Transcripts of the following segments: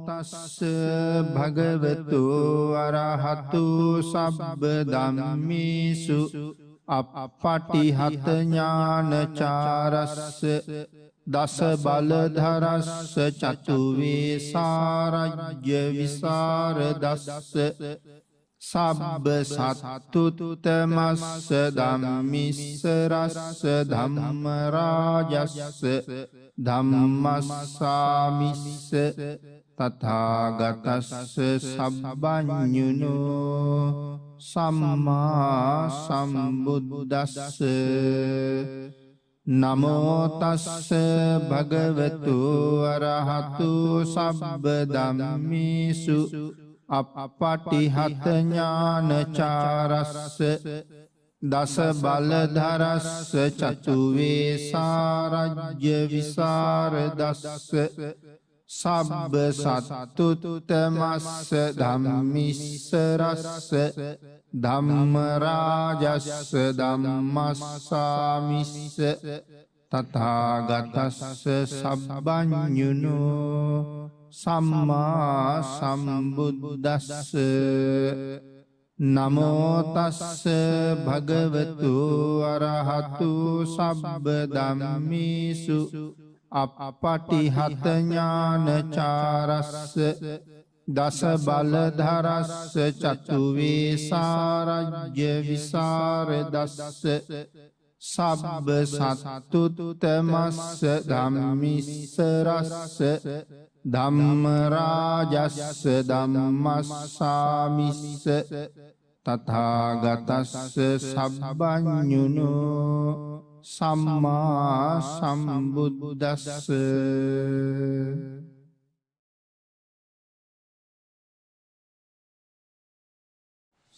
තස්ස භගවතු අරහතු සබ්බ ධම්මේසු අප්පටිහත ඥානචාරස්ස දස බලධරස්ස චතුවේ සාරජ්‍ය විසරදස්ස සබ්බ සත්තුතමස්ස ධම්මිස්ස රස්ස ධම්ම රාජස්ස ධම්මස්සාමිස්ස තථාගතස්ස සබ්බඤුනෝ සම්මා සම්බුද්දස්ස නමෝ තස්ස භගවතු අරහතු සබ්බ ධම්මේසු අප්පටිහත ඥානචාරස්ස දස බලධරස්ස චතුවේ සාරජ්‍ය විසරදස්ස සබ්බ සත්තුතමස්ස ධම්මිස්ස රස්ස ධම්ම රාජස්ස ධම්මස්සාමිස්ස තථාගතස්ස සබ්බඤුනෝ සම්මා සම්බුද්දස්ස නමෝ තස්ස භගවතු අරහතු සබ්බ ධම්මේසු අප්පටිහත ඥානචාරස්ස දස බලධරස්ස චතුවේ සාරජ්‍ය විසරදස්ස සබ්බ සත්තුතමස්ස ධම්මිස්ස රස්ස ධම්ම රාජස්ස ධම්මස්සාමිස්ස තථාගතස්ස සබ්බඤුනෝ සම්මා සම්බුද්දස්ස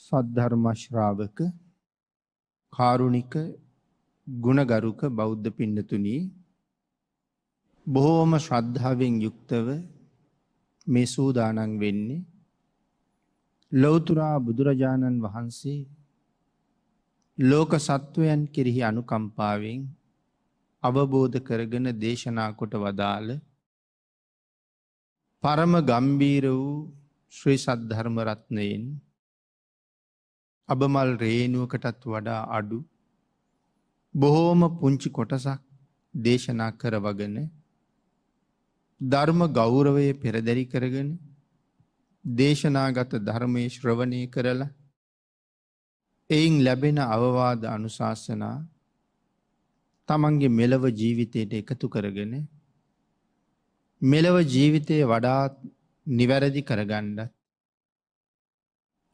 සද්ධර්ම ශ්‍රාවක කාරුණික ගුණගරුක බෞද්ධ පින්නතුනි බොහෝම ශ්‍රද්ධාවෙන් යුක්තව මේ සූදානම් වෙන්නේ ලෞතර බුදුරජාණන් වහන්සේ ලෝක සත්වයන් කෙරෙහි අනුකම්පාවෙන් අවබෝධ කරගෙන දේශනා කොට වදාළ පරම ගම්බීර වූ ශ්‍රී සද්ධර්ම රත්නයෙන් අබමල් රේණුවකටත් වඩා අඩු බොහෝම පුංචි කොටසක් දේශනා කරවගෙන ධර්ම ගෞරවය පෙරදරි කරගෙන දේශනාගත ධර්මයේ ශ්‍රවණය කරලා එයින් ලැබෙන අවවාද අනුශාසනා තමන්ගේ මෙලව ජීවිතයට එකතු කරගෙන මෙලව ජීවිතයේ වඩාත් නිවැරදි කරගන්නත්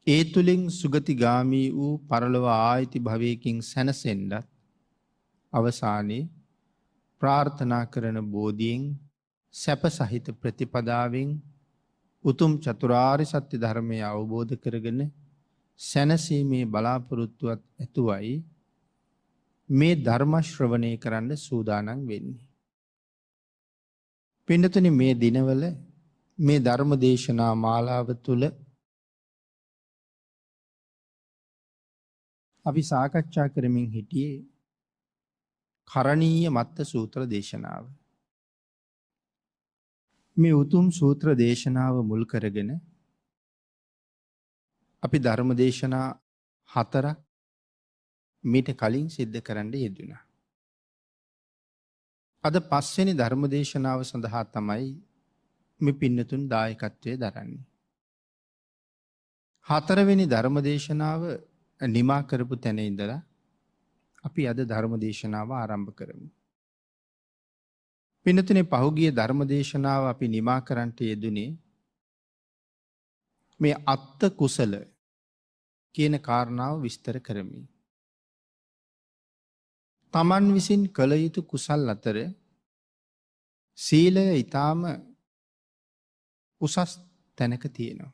ඒ තුලින් සුගතිගාමී වූ පරලොව ආයිති භවයකින් සැනසෙන්නත් අවසානයේ ප්‍රාර්ථනා කරන බෝධියෙන් සැප සහිත ප්‍රතිපදාවෙන් උතුම් චතුරාර්ය සත්‍ය ධර්මය අවබෝධ කරගෙන සැනසීමේ බලාපොරොත්තුවත් ඇතුවයි මේ ධර්ම ශ්‍රවණය කරන්න සූදානම් වෙන්නේ. පින්නතුනි මේ දිනවල මේ ධර්ම දේශනා මාලාව තුළ අපි සාකච්ඡා කරමින් හිටියේ කරණීය මත්ත සූත්‍ර දේශනාව. මේ උතුම් සූත්‍ර දේශනාව මුල් කරගෙන අපි ධර්ම දේශනා 4ක් මීට කලින් සිද්ධ කරන්න යෙදුණා. අද 5 වෙනි ධර්ම දේශනාව සඳහා තමයි මේ පින්නතුන් දායකත්වයේ දරන්නේ. 4 වෙනි ධර්ම දේශනාව නිමා කරපු තැන ඉඳලා අපි අද ධර්ම දේශනාව ආරම්භ කරමු. පින්නතුනේ පහුගිය ධර්ම දේශනාව අපි නිමා කරන්නට යෙදුනේ මේ අත්ත කුසල කියන කාරණාව විස්තර කරමින්. තමන් විසින් කළ යුතු කුසල් අතර සීලය ඊටාම උසස් තැනක තියෙනවා.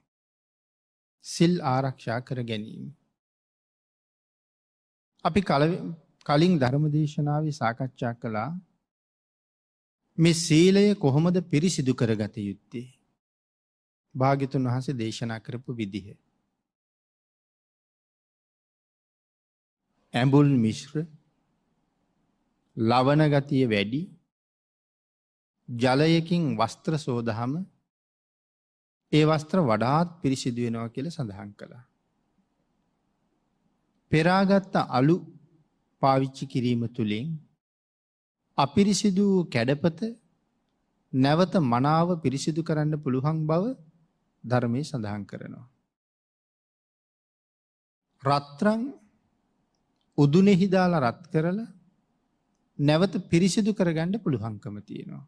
සිල් ආරක්ෂා කර ගැනීම. අපි කලින් ධර්ම දේශනාවේ සාකච්ඡා කළා මේ සීලය කොහොමද පිරිසිදු කරගත යුත්තේ? භාග්‍යතුන් වහන්සේ දේශනා කරපු විදිහ. ඇඹුල් මිශ්‍ර, ලවණ ගතිය වැඩි, ජලයකින් වස්ත්‍ර සෝදාම ඒ වස්ත්‍ර වඩාත් පිරිසිදු වෙනවා කියලා සඳහන් කළා. පෙරාගත්ත අලු පාවිච්චි කිරීම තුළින් අපිරිසිදු කැඩපත නැවත මනාව පිරිසිදු කරන්න පුළුවන් බව ධර්මයේ සඳහන් කරනවා. රත්රන් උදුනේහි දාලා රත් කරලා නැවත පිරිසිදු කරගන්න පුළුවන්කම තියෙනවා.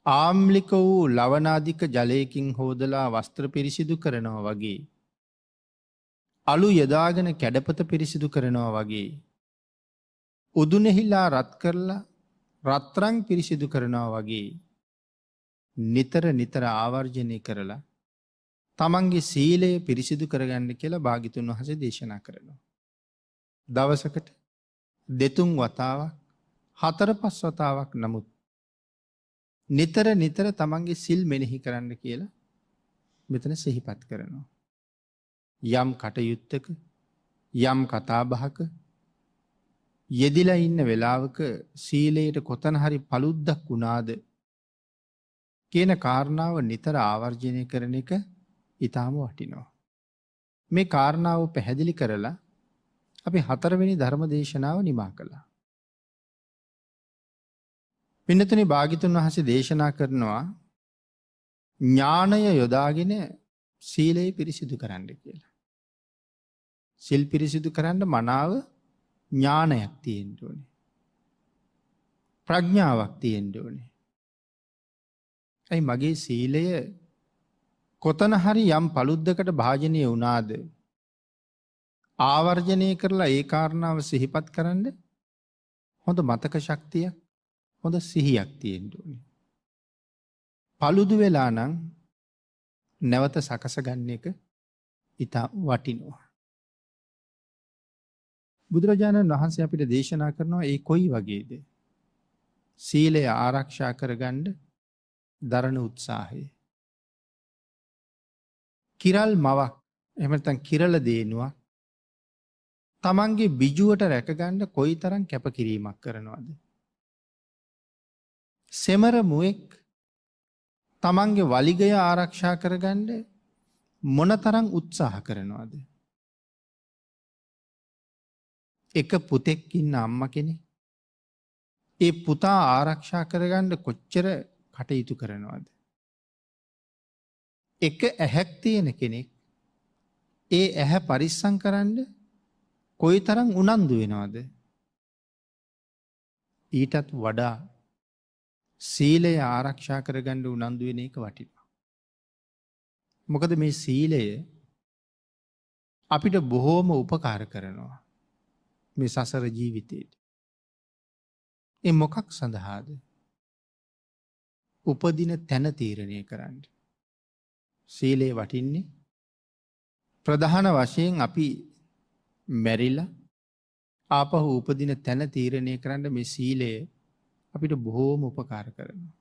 ආම්ලික වූ ලවනාධික ජලයකින් හෝදලා වස්ත්‍ර පිරිසිදු කරනවා වගේ අලු යදාගෙන කැඩපත පිරිසිදු කරනවා වගේ උදුනෙහිලා රත් කරලා රත්රං පිරිසිදු කරනවා වගේ නිතර නිතර ආවර්ජනය කරලා තමන්ගේ සීලය පිරිසිදු කරගන්න කියලා භාග්‍යතුන් වහන්සේ දේශනා කරනවා. දවසකට 2-3 වතාවක් 4-5 වතාවක් නමුත් නිතර නිතර තමන්ගේ සිල් මෙනෙහි කරන්න කියලා මෙතන සිහිපත් කරනවා. යම් කටයුත්තක යම් කතාබහක යෙදිලා ඉන්න වෙලාවක සීලයට කොතන හරි paluddක් වුණාද කියන කාරණාව නිතර ආවර්ජනය කරන එක ඊටාම වටිනවා. මේ කාරණාව පැහැදිලි කරලා අපි 4 වෙනි ධර්ම දේශනාව නිමා කළා. පින්නතුනි භාග්‍යතුන් වහන්සේ දේශනා කරනවා ඥාණය යොදාගෙන සීලය පිරිසිදු කරන්න කියලා. සිල් පිරිසිදු කරන්න මනාව ඥානයක් තියෙන්න ඕනේ. ප්‍රඥාවක් තියෙන්න ඕනේ. අයි මගේ සීලය කොතන හරි යම් paluddකට භාජනය වුණාද ආවර්ජනය කරලා ඒ කාරණාව සිහිපත් කරන්න හොඳ මතක ශක්තියක් හොඳ සිහියක් තියෙන්න ඕනේ. paludu වෙලා නම් නැවත සකස ගන්න එක ඉතා වටිනවා. බුදුරජාණන් වහන්සේ අපිට දේශනා කරනවා ඒ කොයි වගේද? සීලය ආරක්ෂා කරගන්න දරණ උත්සාහය. කිරල් මවක් එහෙම නැත්නම් කිරල දේනුවක් තමන්ගේ බිජුවට රැකගන්න කොයිතරම් කැපකිරීමක් කරනවද? සෙමර මුවෙක් තමන්ගේ වලිගය ආරක්ෂා කරගන්න මොනතරම් උත්සාහ කරනවද? එක පුතෙක් ඉන්න අම්මා කෙනෙක් ඒ පුතා ආරක්ෂා කරගන්න කොච්චර කටයුතු කරනවද? එක ඇහැක් තියෙන කෙනෙක් ඒ ඇහැ පරිස්සම් කරන්න කොයිතරම් උනන්දු වෙනවද? ඊටත් වඩා සීලය ආරක්ෂා කරගන්න උනන්දු වෙන එක වටිනවා. මොකද මේ සීලය අපිට බොහෝම උපකාර කරනවා මේ සසර ජීවිතේට. ඒ මොකක් සඳහාද? උපදින තැන තීරණය කරන්න. සීලය වටින්නේ ප්‍රධාන වශයෙන් අපි මැරිලා ආපහු උපදින තැන තීරණය කරන්න මේ සීලය අපිට බොහෝම උපකාර කරනවා.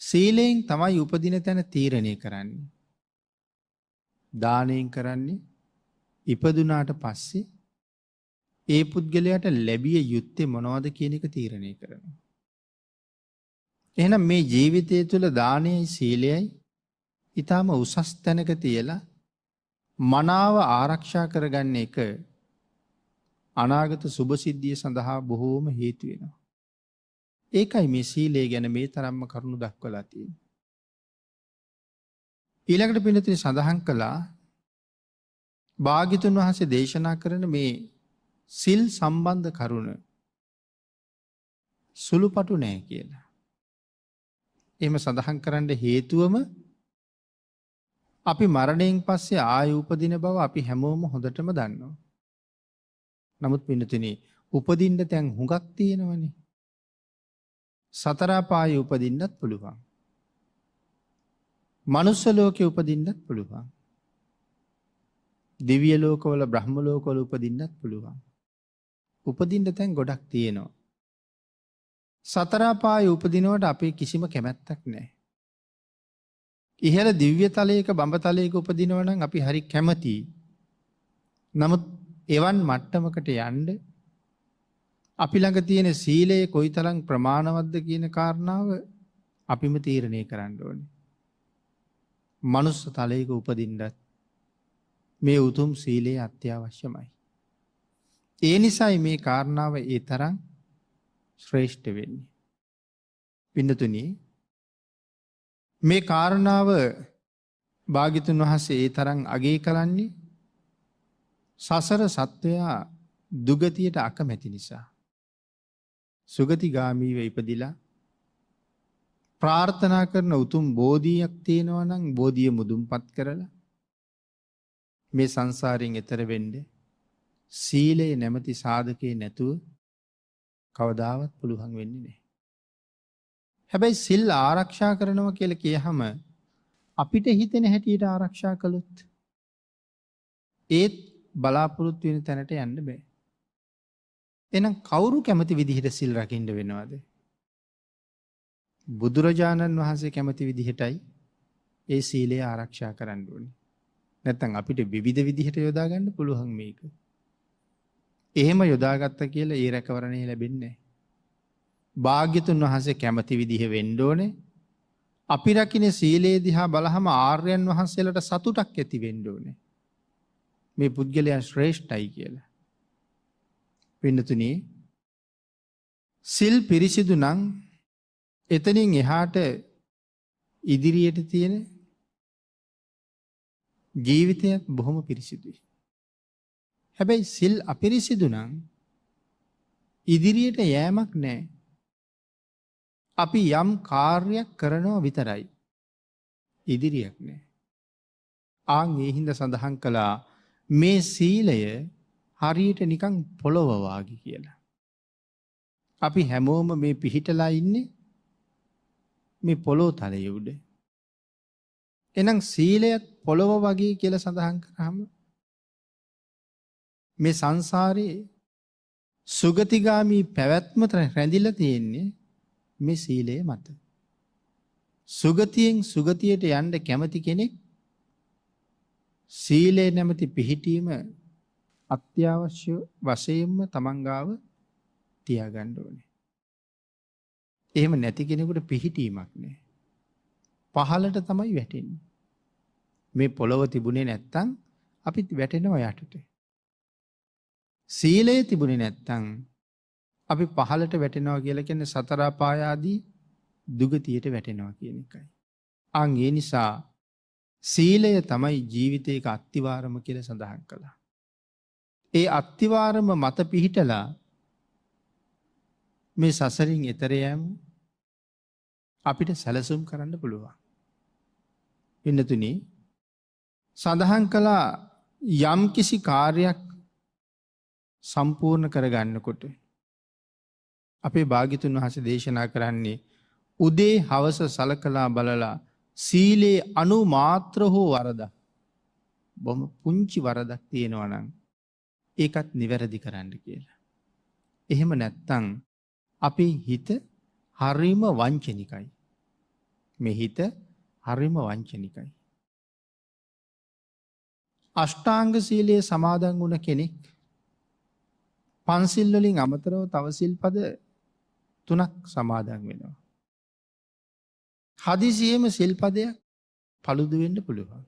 සීලයෙන් තමයි උපදින තැන තීරණය කරන්නේ. දානයෙන් කරන්නේ ඉපදුනාට පස්සේ ඒ පුද්ගලයාට ලැබිය යුත්තේ මොනවද කියන එක තීරණය කරනවා. එහෙනම් මේ ජීවිතය තුළ දානයයි සීලයයි ඊටාම උසස් තැනක තියලා මනාව ආරක්ෂා කරගන්න එක අනාගත සුභ සිද්ධිය සඳහා බොහෝම හේතු වෙනවා. ඒකයි මේ සීලය ගැන මේ තරම්ම කරුණු දක්වලා තියෙන්නේ. ඊළඟට පිළිතුරු සඳහන් කළා භාග්‍යතුන් වහන්සේ දේශනා කරන මේ සිල් සම්බන්ධ කරුණ සුළුපටු නෑ කියලා. එහෙම සඳහන් කරන්න හේතුවම අපි මරණයෙන් පස්සේ ආය උපදින බව අපි හැමෝම හොඳටම දන්නවා. නමුත් පින්නතුනි උපදින්න තැන් හුඟක් තියෙනවනේ. සතර පායේ උපදින්නත් පුළුවන්. මනුස්ස ලෝකේ උපදින්නත් පුළුවන්. දිව්‍ය ලෝකවල බ්‍රහ්ම ලෝකවල උපදින්නත් පුළුවන්. උපදින්න තැන් ගොඩක් තියෙනවා. සතර පායේ උපදිනවට අපේ කිසිම කැමැත්තක් නැහැ. ඉහළ දිව්‍ය තලයක බඹ තලයක උපදිනවා නම් අපි හරි කැමතියි. නමුත් එවන් මට්ටමකට යන්න අපි ළඟ තියෙන සීලය කොයිතරම් ප්‍රමාණවත්ද කියන කාරණාව අපිම තීරණය කරන්න ඕනේ. මනුස්ස තලයක උපදින්නත් මේ උතුම් සීලයේ අත්‍යවශ්‍යමයි. ඒ නිසායි මේ කාරණාව ඒ තරම් ශ්‍රේෂ්ඨ වෙන්නේ. පින්නතුනි, මේ කාරණාව භාග්‍යතුන් වහන්සේ ඒ තරම් අගය කරන්නේ සසර සත්වයා දුගතියට අකමැති නිසා. සුගතිගාමීව ඉපදිලා ප්‍රාර්ථනා කරන උතුම් බෝධියක් තියෙනවා නම් බෝධිය මුදුන්පත් කරලා මේ සංසාරයෙන් එතර වෙන්න සීලය නැමැති සාධකේ නැතුව කවදාවත් පුළුවන් වෙන්නේ නැහැ. හැබැයි සිල් ආරක්ෂා කරනවා කියලා කියහම අපිට හිතෙන හැටියට ආරක්ෂා කළොත් ඒත් බලාපොරොත්තු වෙන තැනට යන්න බෑ. එහෙනම් කවුරු කැමති විදිහට සිල් රකින්න වෙනවද? බුදුරජාණන් වහන්සේ කැමති විදිහටයි ඒ සීලය ආරක්ෂා කරන්න ඕනේ. නැත්තම් අපිට විවිධ විදිහට යොදා ගන්න පුළුවන් මේක. එහෙම යොදාගත්ත කියලා ඒ රැකවරණය ලැබෙන්නේ නැහැ. භාග්‍යතුන් වහන්සේ කැමති විදිහ වෙන්න ඕනේ. අපි රකින්න සීලේ දිහා බලහම ආර්යයන් වහන්සේලාට සතුටක් ඇති වෙන්න ඕනේ. මේ පුද්ගලයා ශ්‍රේෂ්ඨයි කියලා. පින්නතුනි, සිල් පිරිසිදු නම් එතනින් එහාට ඉදිරියට තියෙන ජීවිතයක් බොහොම පිරිසිදුයි. හැබැයි සිල් අපිරිසිදු නම් ඉදිරියට යෑමක් නැහැ. අපි යම් කාර්යයක් කරනවා විතරයි. ඉදිරියක් නැහැ. ආන් ඒ හින්දා සඳහන් කළා මේ සීලය හරියට නිකන් පොළොව වාගේ කියලා. අපි හැමෝම මේ පිහිටලා ඉන්නේ මේ පොළොව තලයේ උඩ. එහෙනම් සීලයත් පොළොව වගේ කියලා සඳහන් කරාම මේ සංසාරේ සුගතිගාමී පැවැත්ම රැඳිලා තියෙන්නේ මේ සීලය මත. සුගතියෙන් සුගතියට යන්න කැමති කෙනෙක් සීලය නැමැති පිහිටීම අත්‍යවශ්‍ය වශයෙන්ම තමන් ගාව තියාගන්න ඕනේ. එහෙම නැති කෙනෙකුට පිහිටීමක් නැහැ. පහළට තමයි වැටෙන්නේ. මේ පොළොව තිබුණේ නැත්තම් අපිත් වැටෙනවා යටට. සීලය තිබුණේ නැත්තම් අපි පහළට වැටෙනවා කියලා කියන්නේ සතර අපාය ආදී දුගතියට වැටෙනවා කියන එකයි. අන් ඒ නිසා සීලය තමයි ජීවිතයක අත්තිවාරම කියලා සඳහන් කළා. ඒ අත්තිවාරම මත පිහිටලා මේ සසරින් එතර යෑම අපිට සැලසුම් කරන්න පුළුවන්. පින්නතුනි, සඳහන් කළා යම් කිසි කාර්යයක් සම්පූර්ණ කරගන්නකොට අපේ භාග්‍යතුන් වහන්සේ දේශනා කරන්නේ උදේ හවස සලකලා බලලා සීලේ අනුමාත්‍ර හෝ වරදක් බොහොම පුංචි වරදක් තියෙනවා නම් ඒකත් නිවැරදි කරන්න කියලා. එහෙම නැත්තම් අපේ හිත හරිම වංචනිකයි. මේ හිත හරිම වංචනිකයි. අෂ්ටාංග සීලයේ සමාදන් වුණ කෙනෙක් පන්සිල් වලින් අමතරව තව සිල්පද 3ක් සමාදන් වෙනවා. හදිසියෙම සිල්පදයක් paludu වෙන්න පුළුවන්.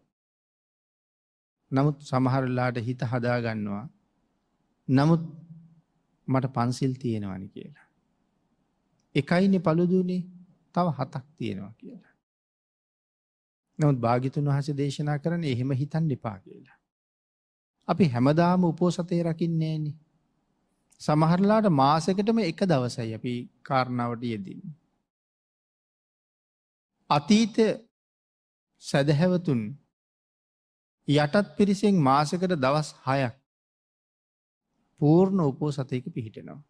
නමුත් සමහර වෙලාවට හිත හදා ගන්නවා. නමුත් මට පන්සිල් තියෙනවනි කියලා. එකයිනේ paluduනේ, තව 7ක් තියෙනවා කියලා. නමුත් භාග්‍යතුන් වහන්සේ දේශනා කරන්නේ එහෙම හිතන්න එපා කියලා. අපි හැමදාම උපෝසතේ රකින්නේ නැහනේ. සමහරලාට මාසෙකටම එක දවසයි අපි කාරණාවට යෙදෙන්නේ. අතීත සදහැවතුන් යටත් පිරිසෙන් මාසෙකට දවස් 6ක් පූර්ණ උපෝසතයක පිහිටනවා.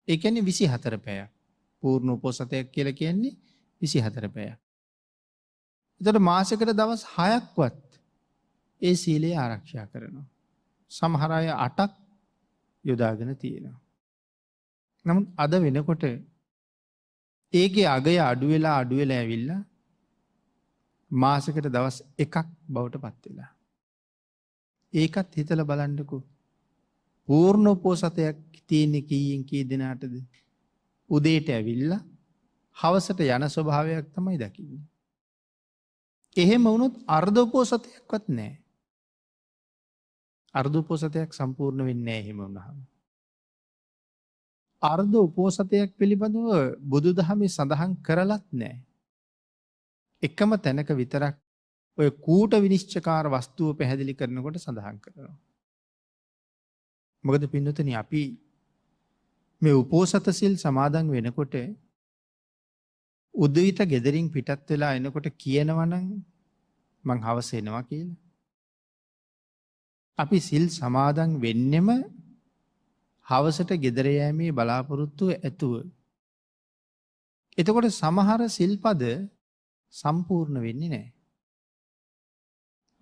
ඒ කියන්නේ 24 පැයක්. පූර්ණ උපෝසතයක් කියලා කියන්නේ 24 පැයක්. එතකොට මාසෙකට දවස් 6ක්වත් ඒ සීලය ආරක්ෂා කරනවා. සමහර අය 8ක් යොදාගෙන තියෙනවා. නමුත් අද වෙනකොට ඒකේ අගය අඩු වෙලා ඇවිල්ලා මාසෙකට දවස් 1ක් බවට පත් වෙලා. ඒකත් හිතලා බලන්නකෝ. පූර්ණ උපෝසතයක් තියෙන්නේ කීයෙන් කී දිනාටද? උදේට ඇවිල්ලා හවසට යන ස්වභාවයක් තමයි දකින්නේ. එහෙම වුණොත් අර්ධ උපෝසතයක්වත් නෑ. අර්ධ උපෝසතයක් සම්පූර්ණ වෙන්නේ නැහැ එහෙම වුණාම. අර්ධ උපෝසතයක් පිළිබඳව බුදුදහමේ සඳහන් කරලත් නැහැ. එකම තැනක විතරක් ඔය කූට විනිශ්චකාර වස්තුව පැහැදිලි කරනකොට සඳහන් කරනවා. මොකද පින්නතුනි අපි මේ උපෝසත සිල් සමාදන් වෙනකොට උදවිත ගෙදරින් පිටත් වෙලා එනකොට කියනවා නම් මං හවස එනවා කියලා. අපි සිල් සමාදන් වෙන්නෙම හවසට ගෙදර යෑමේ බලාපොරොත්තුව ඇතුව. එතකොට සමහර සිල්පද සම්පූර්ණ වෙන්නේ නැහැ.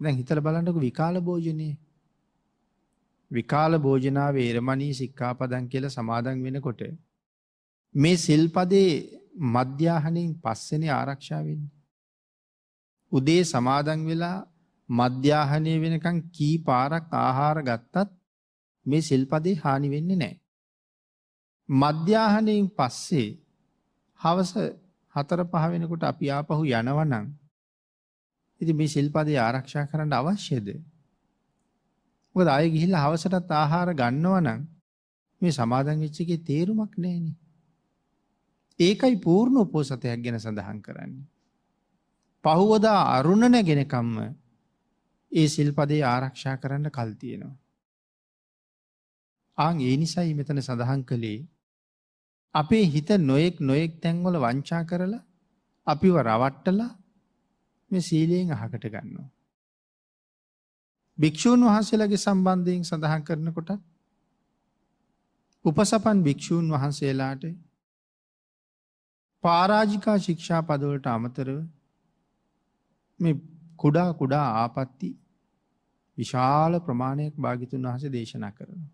දැන් හිතලා බලන්නකො විකාල භෝජනේ. විකාල භෝජනා වේරමණී සික්ඛාපදං කියලා සමාදන් වෙනකොට මේ සිල්පදේ මධ්‍යාහණයෙන් පස්සේනේ ආරක්ෂා වෙන්නේ. උදේ සමාදන් වෙලා මධ්‍යාහනය වෙනකන් කී පාරක් ආහාර ගත්තත් මේ සිල්පදේ හානි වෙන්නේ නැහැ. මධ්‍යාහනයෙන් පස්සේ හවස 4-5 වෙනකොට අපි ආපහු යනවා නම් ඉතින් මේ සිල්පදේ ආරක්ෂා කරන්න අවශ්‍යද? මොකද ආයෙ ගිහිල්ලා හවසටත් ආහාර ගන්නවා නම් මේ සමාදන් වෙච්ච එකේ තේරුමක් නැහැනේ. ඒකයි පූර්ණ උපෝසතයක් ගැන සඳහන් කරන්නේ. පහුවදා අරුණ නැගෙනකම්ම ඒ සිල්පදේ ආරක්ෂා කරන්න කල් තියෙනවා. ඒ නිසයි මෙතන සඳහන් කළේ අපේ හිත නොයෙක් තැන්වල වංචා කරලා අපිව රවට්ටලා මේ සීලයෙන් අහකට ගන්නවා. භික්ෂූන් වහන්සේලාගේ සම්බන්ධයෙන් සඳහන් කරනකොට උපසපන් භික්ෂූන් වහන්සේලාට පරාජිකා ශික්ෂා පදවලට අමතරව මේ කුඩා ආපත්ති විශාල ප්‍රමාණයක් භාග්‍යතුන් වහන්සේ දේශනා කරනවා.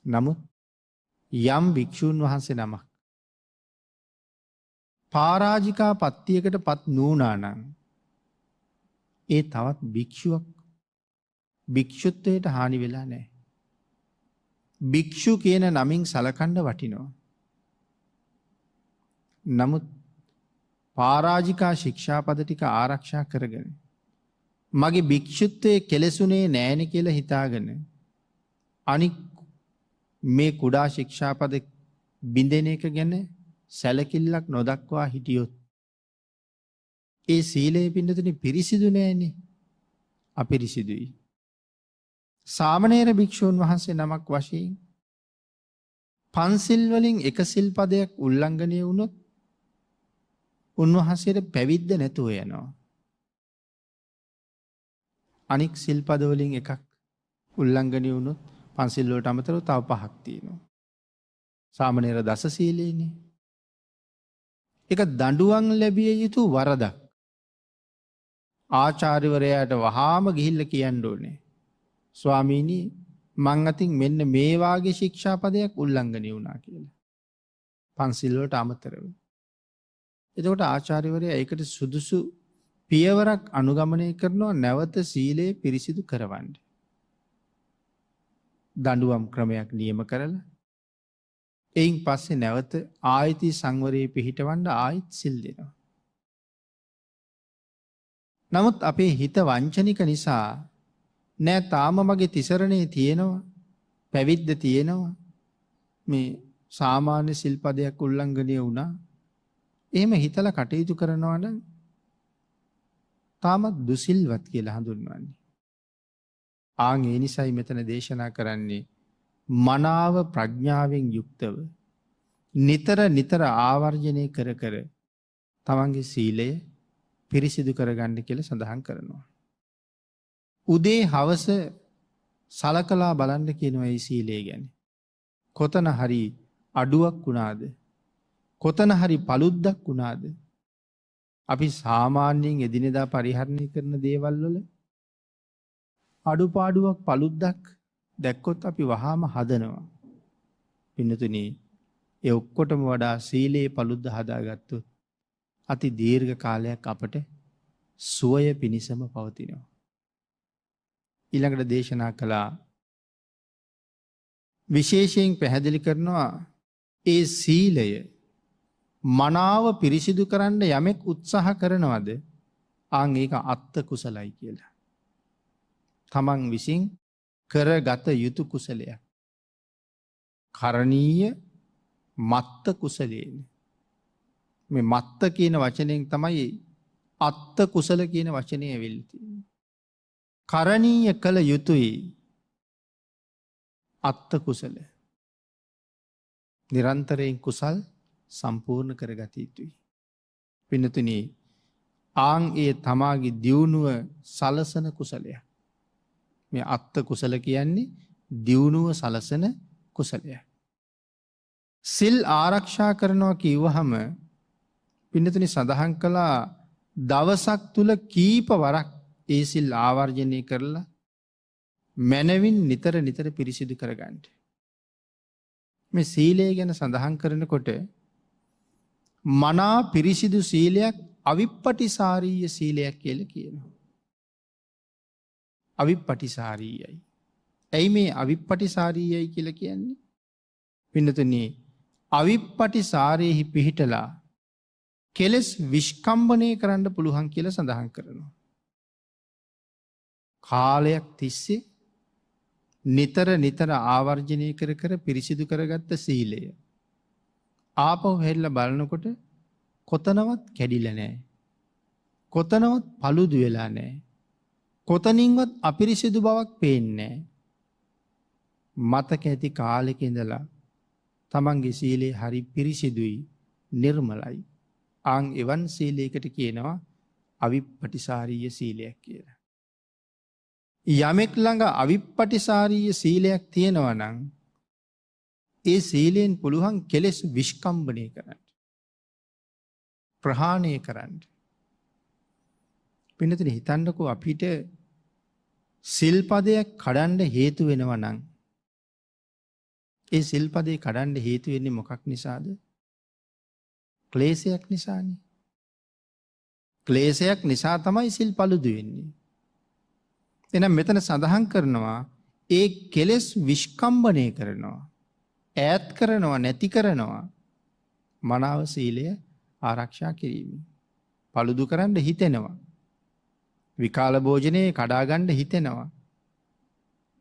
නමුත් යම් භික්ෂූන් වහන්සේ නමක් පරාජිකා පත්තියකට පත් නුණා නම් ඒ තවත් භික්ෂුවක් භික්ෂුත්වයට හානි වෙලා නැහැ. භික්ෂු කියන නමින් සලකන්න වටිනවා. නමුත් පරාජිකා ශික්ෂාපද ටික ආරක්ෂා කරගෙන මගේ භික්ෂුත්වයේ කෙලෙසුනේ නෑනේ කියලා හිතාගෙන අනික් මේ කුඩා ශික්ෂාපද බිඳෙන එක ගැන සැලකිල්ලක් නොදක්වා හිටියොත් ඒ සීලය පින්නතුනි පිරිසිදු නෑනේ. අපිරිසිදුයි. සාමණේර භික්ෂූන් වහන්සේ නමක් වශයෙන් පන්සිල් වලින් එක සිල්පදයක් උල්ලංඝනය වුණොත් උන්වහන්සේට පැවිද්ද නැතුව යනවා. අනික් සිල්පද වලින් එකක් උල්ලංඝනය වුණොත් පන්සිල් වලට අමතරව තව 5ක් තියෙනවා. සාමණේර දස සීලේනේ. ඒක දඬුවම් ලැබිය යුතු වරදක්. ආචාර්යවරයාට වහාම ගිහිල්ලා කියන්න ඕනේ. ස්වාමීනි මං අතින් මෙන්න මේ වාගේ ශික්ෂාපදයක් උල්ලංඝනය වුණා කියලා. පන්සිල් වලට අමතරව. එතකොට ආචාර්යවරයා ඒකට සුදුසු පියවරක් අනුගමනය කරනවා නැවත සීලය පිරිසිදු කරවන්න. දඬුවම් ක්‍රමයක් නියම කරලා එයින් පස්සේ නැවත ආයති සංවරයේ පිහිටවන්න ආයිත් සිල් දෙනවා. නමුත් අපේ හිත වංචනික නිසා නෑ තාම මගේ තිසරණේ තියෙනවා පැවිද්ද තියෙනවා මේ සාමාන්‍ය සිල්පදයක් උල්ලංඝනය වුණා. එහෙම හිතලා කටයුතු කරනවා නම් තාමත් දුසිල්වත් කියලා හඳුන්වන්නේ. ඒ නිසයි මෙතන දේශනා කරන්නේ මනාව ප්‍රඥාවෙන් යුක්තව නිතර ආවර්ජනය කර තමන්ගේ සීලය පිරිසිදු කරගන්න කියලා සඳහන් කරනවා. උදේ හවස සලකලා බලන්න කියනවා මේ සීලය ගැන. කොතන හරි අඩුවක් වුණාද? කොතන හරි paluddක් වුණාද? අපි සාමාන්‍යයෙන් එදිනෙදා පරිහරණය කරන දේවල් වල අඩුපාඩුවක් paluddක් දැක්කොත් අපි වහාම හදනවා. පින්නතුනි ඒ ඔක්කොටම වඩා සීලේ paludd හදාගත්තොත් අති දීර්ඝ කාලයක් අපට සුවය පිණිසම පවතිනවා. ඊළඟට දේශනා කළා විශේෂයෙන් පැහැදිලි කරනවා ඒ සීලය මනාව පිරිසිදු කරන්න යමෙක් උත්සාහ කරනවද ආන් ඒක අත්ත කුසලයි කියලා. තමන් විසින් කරගත යුතු කුසලයක්. කරණීය මත්ත කුසලේන. මේ මත්ත කියන වචනයෙන් තමයි අත්ත කුසල කියන වචනය වෙල්ති. කරණීය කළ යුතුයි අත්ත කුසල. නිරන්තරයෙන් කුසල් සම්පූර්ණ කරගත යුතුයි. පිනතුනි ආං ඒ තමාගේ දියුණුව සලසන කුසලයක්. මේ අත්ත කුසල කියන්නේ දියුණුව සලසන කුසලයක්. සිල් ආරක්ෂා කරනවා කිව්වහම පින්නතුනි සඳහන් කළා දවසක් තුල කීප වරක් ඒ සිල් ආවර්ජනය කරලා මනවින් නිතර නිතර පිරිසිදු කරගන්න. මේ සීලය ගැන සඳහන් කරනකොට මනා පිරිසිදු සීලයක් අවිප්පටිසාරීය සීලයක් කියලා කියනවා. අවිප්පටිසාරීයයි. ඇයි මේ අවිප්පටිසාරීයයි කියලා කියන්නේ? පින්නතුනි අවිප්පටිසාරේහි පිහිටලා කෙලස් විස්කම්බණය කරන්න පුළුවන් කියලා සඳහන් කරනවා. කාලයක් තිස්සේ නිතර නිතර ආවර්ජනය කර කර පිරිසිදු කරගත්ත සීලය ආපහු හැරිලා බලනකොට කොතනවත් කැඩිලා නැහැ. කොතනවත් paludu වෙලා නැහැ. කොතනින්වත් අපිරිසිදු බවක් පේන්නේ නැහැ. මතක ඇති කාලෙක ඉඳලා තමන්ගේ සීලය හරි පිරිසිදුයි, නිර්මලයි. ආන් එවන් සීලයකට කියනවා අවිප්පටිසාරීය සීලයක් කියලා. යමෙක් ළඟ අවිප්පටිසාරීය සීලයක් තියෙනවා නම් ඒ සීලෙන් පුළුවන් කෙලෙස් විස්කම්බණය කරන්න. ප්‍රහාණය කරන්න. පින්නතුනි හිතන්නකෝ අපිට සිල්පදයක් කඩන්න හේතු වෙනවා නම් ඒ සිල්පදේ කඩන්න හේතු වෙන්නේ මොකක් නිසාද? ක්ලේශයක් නිසානේ. ක්ලේශයක් නිසා තමයි සිල් paludu වෙන්නේ. එහෙනම් මෙතන සඳහන් කරනවා ඒ කෙලෙස් විස්කම්බණය කරනවා, ඈත් කරනවා, නැති කරනවා මනාව සීලය ආරක්ෂා කිරීම. paludu කරන්න හිතෙනවා. විකාල භෝජනේ කඩා ගන්න හිතෙනවා.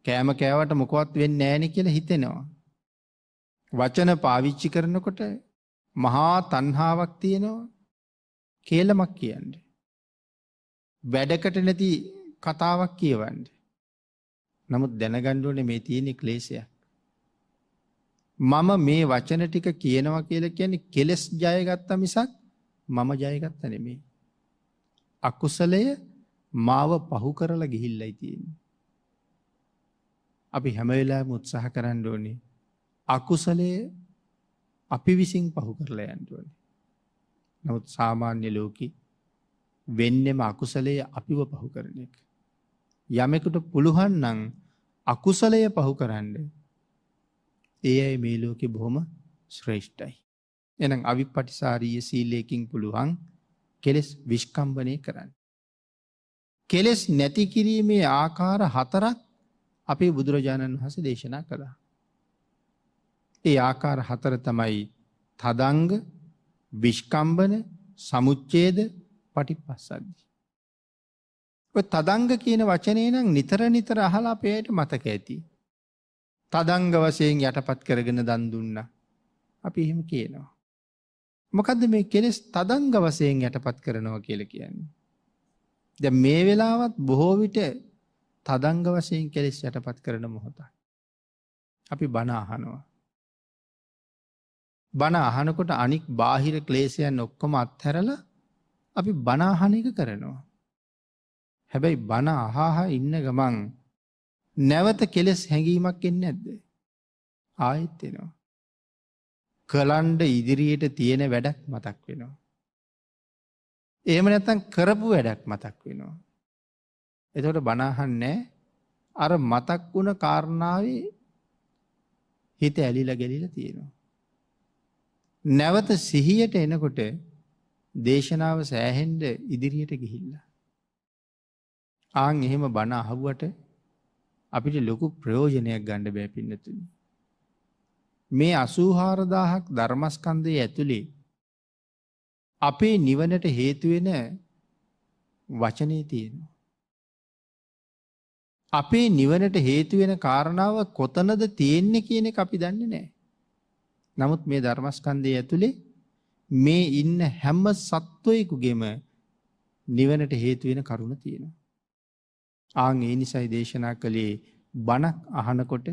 කෑම කෑවට මොකවත් වෙන්නේ නැහැ නේ කියලා හිතෙනවා. වචන පාවිච්චි කරනකොට මහා තණ්හාවක් තියෙනවා. කේලමක් කියන්නේ. වැඩකට නැති කතාවක් කියවන්නේ. නමුත් දැනගන්න ඕනේ මේ තියෙන ක්ලේශයක්. මම මේ වචන ටික කියනවා කියලා කියන්නේ කෙලස් ජයගත්ත මිසක් මම ජයගත්ත නෙමෙයි. අකුසලය මාව පහු කරලා ගිහිල්ලයි තියෙන්නේ. අපි හැම වෙලාවෙම උත්සාහ කරන්න ඕනේ අකුසලයේ අපි විසින් පහු කරලා යන්න ඕනේ. නමුත් සාමාන්‍ය ලෝකෙ වෙන්නේම අකුසලයේ අපිව පහු කරන එක. යමෙකුට පුළුවන් නම් අකුසලය පහු කරන්න ඒ අය මේ ලෝකෙ බොහොම ශ්‍රේෂ්ඨයි. එහෙනම් අවිප්පටිසාරීය සීලයෙන් පුළුවන් කෙලෙස් විස්කම්බණය කරන්න. කෙලෙස් නැති කිරීමේ ආකාර 4ක් අපේ බුදුරජාණන් වහන්සේ දේශනා කළා. ඒ ආකාර 4 තමයි තදංග, විස්කම්බන, සමුච්ඡේද, පටිපස්සද්ධි. ඔය තදංග කියන වචනේ නම් නිතර නිතර අහලා අපේට මතක ඇති. තදංග වශයෙන් යටපත් කරගෙන දන් දුන්නා. අපි එහෙම කියනවා. මොකද්ද මේ කෙලෙස් තදංග වශයෙන් යටපත් කරනවා කියලා කියන්නේ? දැන් මේ වෙලාවත් බොහෝ විට තදංග වශයෙන් කෙලෙස් යටපත් කරන මොහොතක්. අපි බණ අහනවා. බණ අහනකොට අනික් බාහිර ක්ලේශයන් ඔක්කොම අත්හැරලා අපි බණ අහන එක කරනවා. හැබැයි බණ අහහා ඉන්න ගමන් නැවත කෙලෙස් හැඟීමක් එන්නේ නැද්ද? ආයෙත් එනවා. කලණ්ඩ ඉදිරියට තියෙන වැඩක් මතක් වෙනවා. එහෙම නැත්නම් කරපු වැඩක් මතක් වෙනවා. එතකොට බණ අහන්නේ අර මතක් වුණ කාරණාවේ හිත ඇලිලා ගැලිලා තියෙනවා. නැවත සිහියට එනකොට දේශනාව සෑහෙන්න ඉදිරියට ගිහිල්ලා. ආන් එහෙම බණ අහුවට අපිට ලොකු ප්‍රයෝජනයක් ගන්න බෑ පින්නතුනි. මේ 84000ක් ධර්මස්කන්ධය ඇතුලේ අපේ නිවනට හේතු වෙන වචනේ තියෙනවා. අපේ නිවනට හේතු වෙන කාරණාව කොතනද තියෙන්නේ කියන එක අපි දන්නේ නැහැ. නමුත් මේ ධර්මස්කන්ධය ඇතුලේ මේ ඉන්න හැම සත්වයකගේම නිවනට හේතු වෙන කරුණ තියෙනවා. ආන් ඒ නිසයි දේශනා කළේ බණක් අහනකොට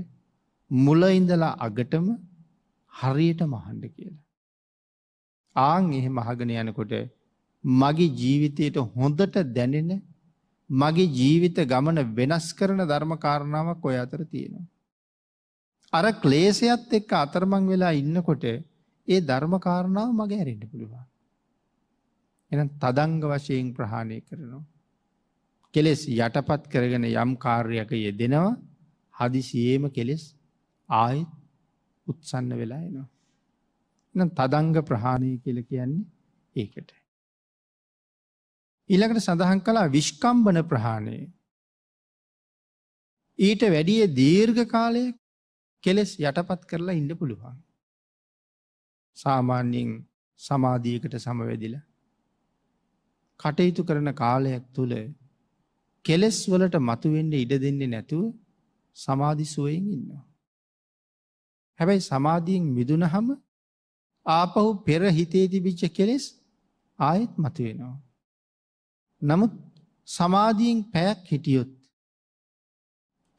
මුල ඉඳලා අගටම හරියටම අහන්න කියලා. ආන් එහෙම අහගෙන යනකොට මගේ ජීවිතයට හොඳට දැනෙන මගේ ජීවිත ගමන වෙනස් කරන ධර්ම කාරණාවක් ඔය අතර තියෙනවා. අර ක්ලේශයත් එක්ක අතරමං වෙලා ඉන්නකොට ඒ ධර්ම කාරණාව මගේ හැරෙන්න පුළුවන්. එහෙනම් තදංග වශයෙන් ප්‍රහාණය කරනවා. කෙලෙස් යටපත් කරගෙන යම් කාර්යයක යෙදෙනවා හදිසියේම කෙලෙස් ආයෙත් උත්සන්න වෙලා එනවා. එහෙනම් තදංග ප්‍රහාණය කියලා කියන්නේ ඒකට. ඊළඟට සඳහන් කළා විස්කම්බන ප්‍රහාණය. ඊට වැඩිය දීර්ඝ කාලයක් කෙලෙස් යටපත් කරලා ඉන්න පුළුවන්. සාමාන්‍යයෙන් සමාධියකට සමවැදිලා කටයුතු කරන කාලයක් තුල කෙලෙස් වලට මතුවෙන්න ඉඩ දෙන්නේ නැතුව සමාධි සුවයෙන් ඉන්නවා. හැබැයි සමාධියෙන් මිදුනහම ආපහු පෙර හිතේ තිබිච්ච කෙලෙස් ආයෙත් මතුවෙනවා. නමුත් සමාධියෙන් පැයක් හිටියොත්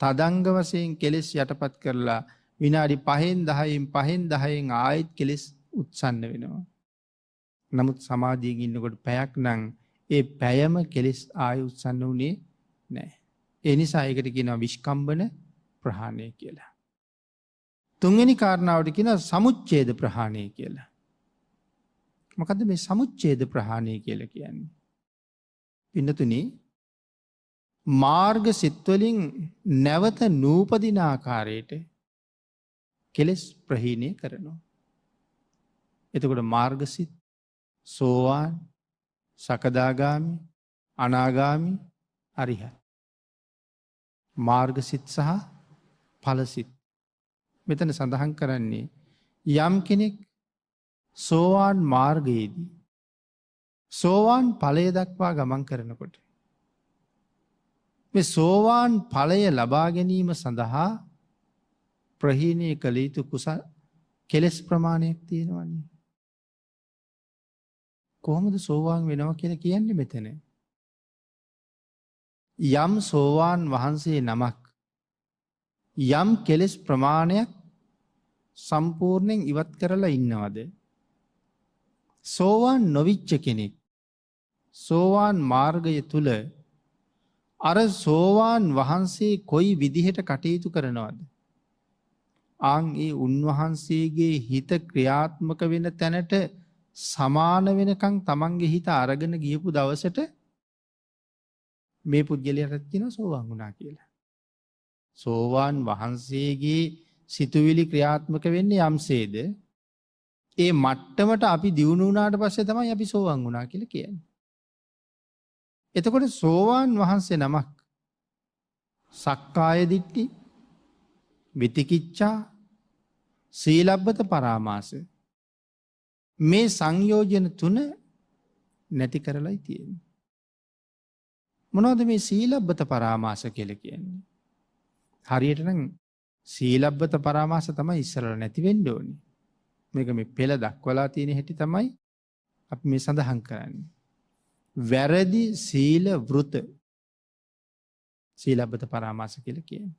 තදංග වශයෙන් කෙලෙස් යටපත් කරලා විනාඩි 5න් 10න් ආයෙත් කෙලෙස් උත්සන්න වෙනවා. නමුත් සමාධියෙන් ඉන්නකොට පැයක් නම් ඒ පැයම කෙලෙස් ආයෙ උත්සන්න වුණේ නැහැ. ඒ නිසා ඒකට කියනවා විස්කම්බන ප්‍රහාණය කියලා. තුන්වෙනි කාරණාවට කියනවා සමුච්ඡේද ප්‍රහාණය කියලා. මොකද්ද මේ සමුච්ඡේද ප්‍රහාණය කියලා කියන්නේ? පින්නතුනි මාර්ග සිත්වලින් නැවත නූපදින ආකාරයට කෙලෙස් ප්‍රහීණය කරනවා. එතකොට මාර්ග සිත් සෝවාන් සකදාගාමි අනාගාමි අරිහත් මාර්ග සිත් සහ ඵල සිත් මෙතන සඳහන් කරන්නේ යම් කෙනෙක් සෝවාන් මාර්ගයේදී සෝවාන් ඵලය දක්වා ගමන් කරනකොට මේ සෝවාන් ඵලය ලබා ගැනීම සඳහා ප්‍රහීණය කළ යුතු කුසල කෙලෙස් ප්‍රමාණයක් තියෙනවනේ. කොහොමද සෝවාන් වෙනවා කියලා කියන්නේ මෙතන? යම් සෝවාන් වහන්සේ නමක් යම් කෙලෙස් ප්‍රමාණයක් සම්පූර්ණයෙන් ඉවත් කරලා ඉන්නවද? සෝවාන් නොවිච්ච කෙනෙක් සෝවාන් මාර්ගය තුල අර සෝවාන් වහන්සේ කොයි විදිහට කටයුතු කරනවද? ආන් ඒ උන්වහන්සේගේ හිත ක්‍රියාත්මක වෙන තැනට සමාන වෙනකන් තමන්ගේ හිත අරගෙන ගියපු දවසට මේ පුද්ගලයාට කියනවා සෝවාන් වුණා කියලා. සෝවාන් වහන්සේගේ සිතුවිලි ක්‍රියාත්මක වෙන්නේ යම්සේද ඒ මට්ටමට අපි දියුණු වුණාට පස්සේ තමයි අපි සෝවාන් වුණා කියලා කියන්නේ. එතකොට සෝවාන් වහන්සේ නමක් සක්කාය දිට්ඨි විතිකිච්ඡා සීලබ්බත පරාමාස මේ සංයෝජන තුන නැති කරලායි තියෙන්නේ. මොනවද මේ සීලබ්බත පරාමාස කියලා කියන්නේ? හරියට නම් සීලබ්බත පරාමාස තමයි ඉස්සරල නැති වෙන්න ඕනේ. මේක මේ පෙළ දක්වලා තියෙන හැටි තමයි අපි මේ සඳහන් කරන්නේ. වැරදි සීල වෘත සීලබ්බත පරාමාස කියලා කියන්නේ.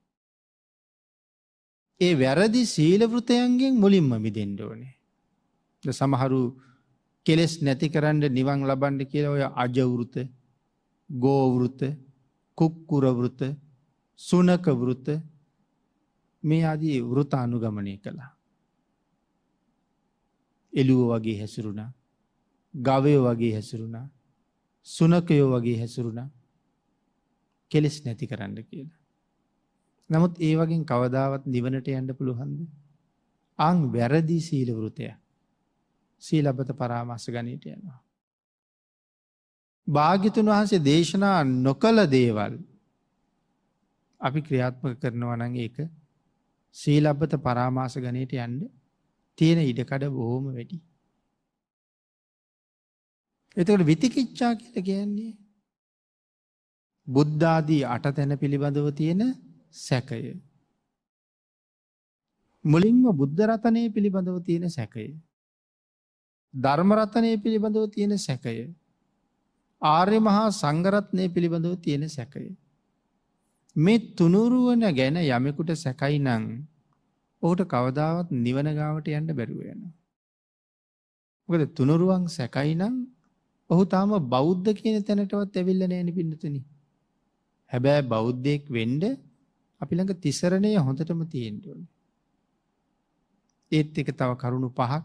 ඒ වැරදි සීල වෘතයන්ගෙන් මුලින්ම මිදෙන්න ඕනේ. සමහරු කෙලෙස් නැති කරන්න නිවන් ලබන්න කියලා ඔය අජ වෘත, ගෝ වෘත, කුක්කුර වෘත, සුනක වෘත මේ ආදී වෘත අනුගමනය කළා. එළුව වගේ හැසිරුණා, ගවයෝ වගේ හැසිරුණා, සුනකයෝ වගේ හැසිරුණා කෙලෙස් නැති කරන්න කියලා. නමුත් ඒ වගේ කවදාවත් නිවනට යන්න පුළුවන්ද? අන් වැරදි සීල වෘතය සීලබ්බත පරාමාස ගණයට යනවා. භාග්‍යතුන් වහන්සේ දේශනා නොකළ දේවල් අපි ක්‍රියාත්මක කරනවා නම් ඒක සීලබ්බත පරාමාස ගණයට යන්න තියෙන ඉඩකඩ බොහොම වැඩි. එතකොට විතිකිච්ඡා කියලා කියන්නේ බුද්ධාදී අට තැන පිළිබඳව තියෙන සැකය. මුලින්ම බුද්ධ රතනය පිළිබඳව තියෙන සැකය. ධර්මරතනය පිළිබඳව තියෙන සැකය. ආර්ය මහා සංඝරත්නය පිළිබඳව තියෙන සැකය. මේ තුනුරුවන ගැන යමෙකුට සැකයි නං ඔහුට කවදාවත් නිවන ගාවට යන්න බැරුව යන. මොකද තුනුරුවන් සැකයි නං ඔහු තාම බෞද්ධ කියන තැනටවත් ඇවිල්ල නෑන පින්නතුනි. හැබැයි බෞද්ධයෙක් වෙන්ඩ අපි ළඟ තිසරණය හොඳටම තියෙන්ට ඕන. ඒත් එක තව කරුණු පහක්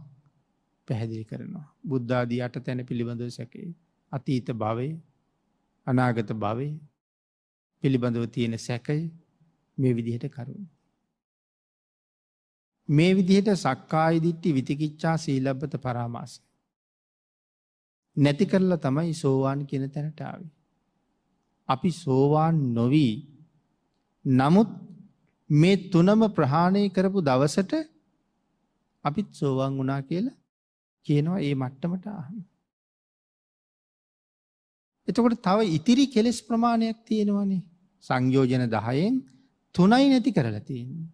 පැහැදිලි කරනවා. බුද්ධාදී අට තැන පිළිබඳව සැකේ. අතීත භවය, අනාගත භවය පිළිබඳව තියෙන සැකය මේ විදිහට කරුණු. මේ විදිහට සක්කාය දිට්ඨි විතිකිච්ඡා සීලබ්බත පරාමාස නැති කරලා තමයි සෝවාන් කියන තැනට ආවේ. අපි සෝවාන් නොවි නමුත් මේ තුනම ප්‍රහාණය කරපු දවසට අපිත් සෝවාන් වුණා කියලා කියනවා ඒ මට්ටමට ආවම. එතකොට තව ඉතිරි කෙලෙස් ප්‍රමාණයක් තියෙනවනේ. සංයෝජන 10න් 3යි නැති කරලා තියෙන්නේ.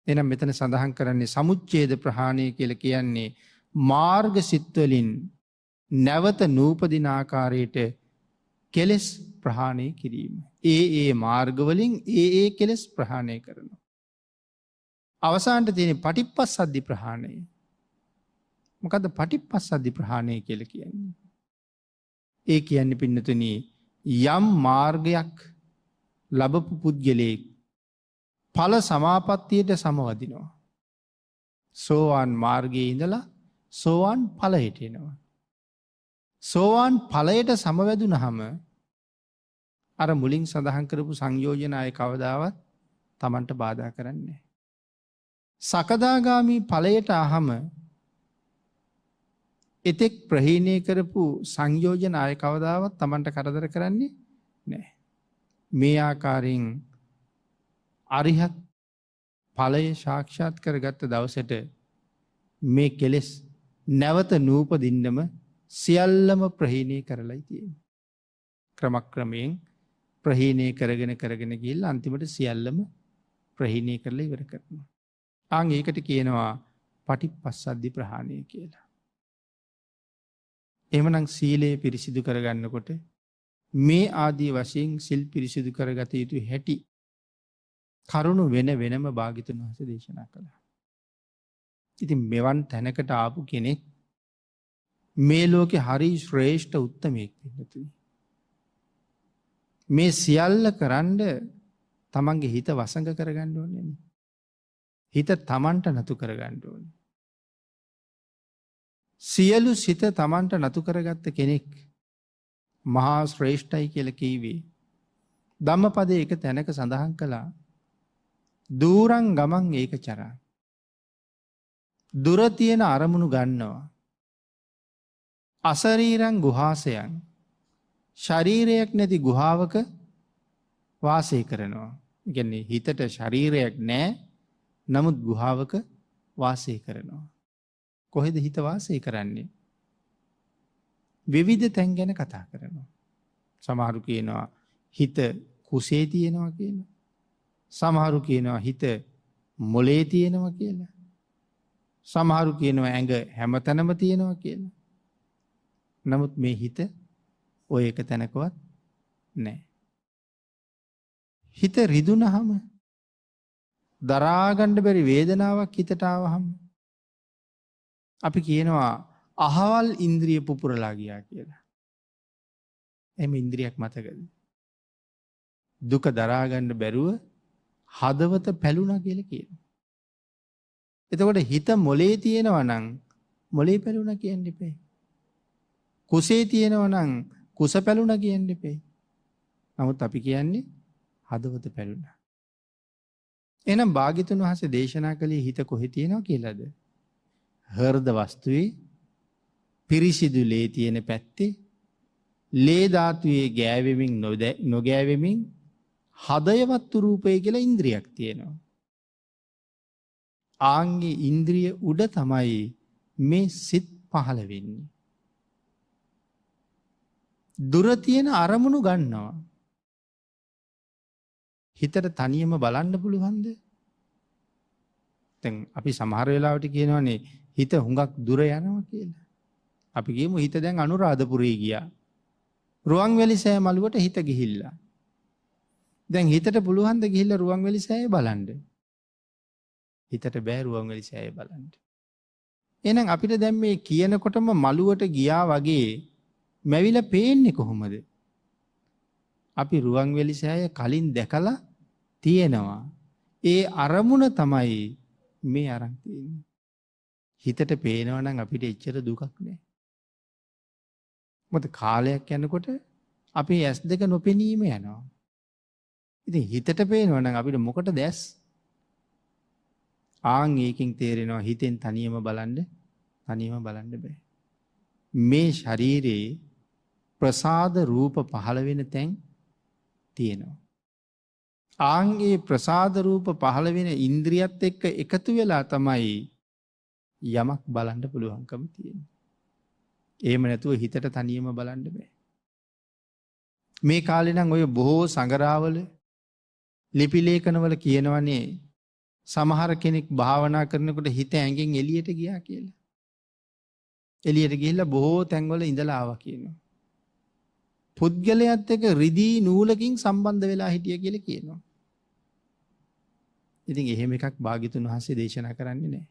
එහෙනම් මෙතන සඳහන් කරන්නේ සමුච්ඡේද ප්‍රහාණය කියලා කියන්නේ මාර්ග සිත්වලින් නැවත නූපදින ආකාරයට කෙලෙස් ප්‍රහාණය කිරීම. ඒ මාර්ගවලින් ඒ කෙලෙස් ප්‍රහාණය කරනවා. අවසානට තියෙන පටිප්පස්සද්ධි ප්‍රහාණය. මොකද්ද පටිප්පස්සද්ධි ප්‍රහාණය කියලා කියන්නේ? ඒ කියන්නේ පින්නතුනි යම් මාර්ගයක් ලැබපු පුද්ගලයෙක් ඵල සමාපත්තියට සමවදිනවා. සෝවාන් මාර්ගයේ ඉඳලා සෝවාන් ඵලයට එනවා. සෝවාන් ඵලයට සමවැදුනහම අර මුලින් සඳහන් කරපු සංයෝජන අය කවදාවත් Tamanට බාධා කරන්නේ නැහැ. සකදාගාමි ඵලයට ආවම එතෙක් ප්‍රහීණය කරපු සංයෝජන ආය කවදාවත් Tamanට කරදර කරන්නේ නැහැ. මේ ආකාරයෙන් අරිහත් ඵලය සාක්ෂාත් කරගත්ත දවසට මේ කෙලෙස් නැවත නූපදින්නම සියල්ලම ප්‍රහීණය කරලායි තියෙන්නේ. ක්‍රමක්‍රමයෙන් ප්‍රහීණය කරගෙන ගිහිල්ලා අන්තිමට සියල්ලම ප්‍රහීණය කරලා ඉවර කරනවා. ඒකට කියනවා පටිප්පස්සද්ධි ප්‍රහාණය කියලා. එහෙමනම් සීලය පිරිසිදු කරගන්නකොට මේ ආදී වශයෙන් සිල් පිරිසිදු කරගත යුතු හැටි කරුණු වෙනම භාග්‍යතුන් වහන්සේ දේශනා කළා. ඉතින් මෙවන් තැනකට ආපු කෙනෙක් මේ ලෝකේ හරි ශ්‍රේෂ්ඨ උත්තමයෙක් වෙන්නතුයි. මේ සියල්ල කරන්ඩ තමන්ගේ හිත වසඟ කරගන්න ඕනේ නේ. හිත තමන්ට නතු කරගන්න ඕනේ. සියලු සිත තමන්ට නතු කරගත්ත කෙනෙක් මහා ශ්‍රේෂ්ඨයි කියලා කීවේ. ධම්මපදයේ එක තැනක සඳහන් කළා දූරං ගමන් ඒකචරා. දුර තියෙන අරමුණු ගන්නවා. අසරීරං ගුහාසයන්. ශරීරයක් නැති ගුහාවක වාසය කරනවා. ඒ කියන්නේ හිතට ශරීරයක් නැහැ. නමුත් ගුහාවක වාසය කරනවා. කොහෙද හිත වාසය කරන්නේ? විවිධ තැන් ගැන කතා කරනවා. සමහරු කියනවා හිත කුසේ තියෙනවා කියලා. සමහරු කියනවා හිත මොලේ තියෙනවා කියලා. සමහරු කියනවා ඇඟ හැමතැනම තියෙනවා කියලා. නමුත් මේ හිත ඔය එක තැනකවත් නැහැ. හිත රිදුනහම දරා ගන්න බැරි වේදනාවක් හිතට ආවහම අපි කියනවා අහවල් ඉන්ද්‍රිය පුපුරලා ගියා කියලා. එහෙම ඉන්ද්‍රියක් මතකද? දුක දරා ගන්න බැරුව හදවත පැලුණා කියලා කියනවා. එතකොට හිත මොලේ තියෙනවා නම් මොලේ පැලුණා කියන්න එපේ. කුසේ තියෙනවා නම් කුස පැලුණා කියන්න එපේ. නමුත් අපි කියන්නේ හදවත පැලුණා. එහෙනම් භාග්‍යතුන් වහන්සේ දේශනා කළේ හිත කොහෙ තියෙනවා කියලාද? හෘද වස්තුවේ පිරිසිදු ලේ තියෙන පැත්තේ ලේ ධාතුවේ ගෑවෙමින් නොගෑවෙමින් හදයවත්තු රූපය කියලා ඉන්ද්‍රියක් තියෙනවා. ආන්ගේ ඉන්ද්‍රිය උඩ තමයි මේ සිත් පහළ වෙන්නේ. දුර තියෙන අරමුණු ගන්නවා. හිතට තනියම බලන්න පුළුවන්ද? දැන් අපි සමහර වෙලාවට කියනවානේ හිත හුඟක් දුර යනවා කියලා. අපි කියමු හිත දැන් අනුරාධපුරේ ගියා. රුවන්වැලි සෑය මළුවට හිත ගිහිල්ලා. දැන් හිතට පුළුවන් ද ගිහිල්ලා රුවන්වැලි සෑය බලන්න? හිතට බෑ රුවන්වැලි සෑය බලන්න. එහෙනම් අපිට දැන් මේ කියනකොටම මළුවට ගියා වගේ මැවිලා පේන්නේ කොහොමද? අපි රුවන්වැලි සෑය කලින් දැකලා තියෙනවා. ඒ අරමුණ තමයි මේ අරන් තියෙන්නේ. හිතට පේනවා නම් අපිට එච්චර දුකක් නෑ. මොකද කාලයක් යනකොට අපේ ඇස් දෙක නොපෙනීම යනවා. ඉතින් හිතට පේනවා නම් අපිට මොකටද ඇස්? ආන් ඒකෙන් තේරෙනවා හිතෙන් තනියම බලන්න බෑ. මේ ශරීරයේ ප්‍රසාද රූප පහළ වෙන තැන් තියෙනවා. ආන් ඒ ප්‍රසාද රූප පහළ වෙන ඉන්ද්‍රියත් එක්ක එකතු වෙලා තමයි යමක් බලන්න පුළුවන්කම තියෙන්නේ. එහෙම නැතුව හිතට තනියම බලන්න බෑ. මේ කාලේ නම් ඔය බොහෝ සංගරාවල ලිපි ලේඛනවල කියනවනේ සමහර කෙනෙක් භාවනා කරනකොට හිත ඇඟෙන් එළියට ගියා කියලා. එළියට ගිහිල්ලා බොහෝ තැන්වල ඉඳලා ආවා කියනවා. පුද්ගලයාත් එක්ක රිදී නූලකින් සම්බන්ධ වෙලා හිටිය කියලා කියනවා. ඉතින් එහෙම එකක් භාග්‍යතුන් වහන්සේ දේශනා කරන්නේ නැහැ.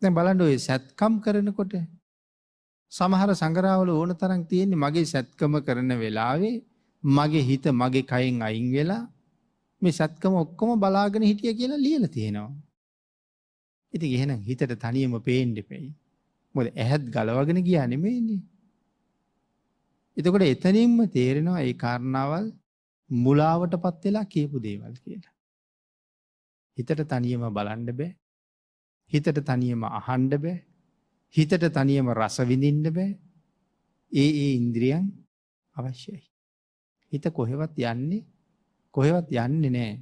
දැන් බලන්න ඔය සත්කම් කරනකොට සමහර සංගරාවල ඕන තරම් තියෙන්නේ මගේ සත්කම කරන වෙලාවේ මගේ හිත මගේ කයෙන් අයින් වෙලා මේ සත්කම ඔක්කොම බලාගෙන හිටිය කියලා ලියලා තියෙනවා. ඉතින් එහෙනම් හිතට තනියම පේන්න දෙපෙයි. මොකද ඇහත් ගලවගෙන ගියා නෙමෙයිනේ. එතකොට එතනින්ම තේරෙනවා ඒ කාරණාවල් මුලාවටපත් වෙලා කියපු දේවල් කියලා. හිතට තනියම බලන්න බෑ. හිතට තනියම අහන්න බෑ. හිතට තනියම රස විඳින්න බෑ. ඒ ඉන්ද්‍රියන් අවශ්‍යයි. හිත කොහෙවත් යන්නේ නෑ.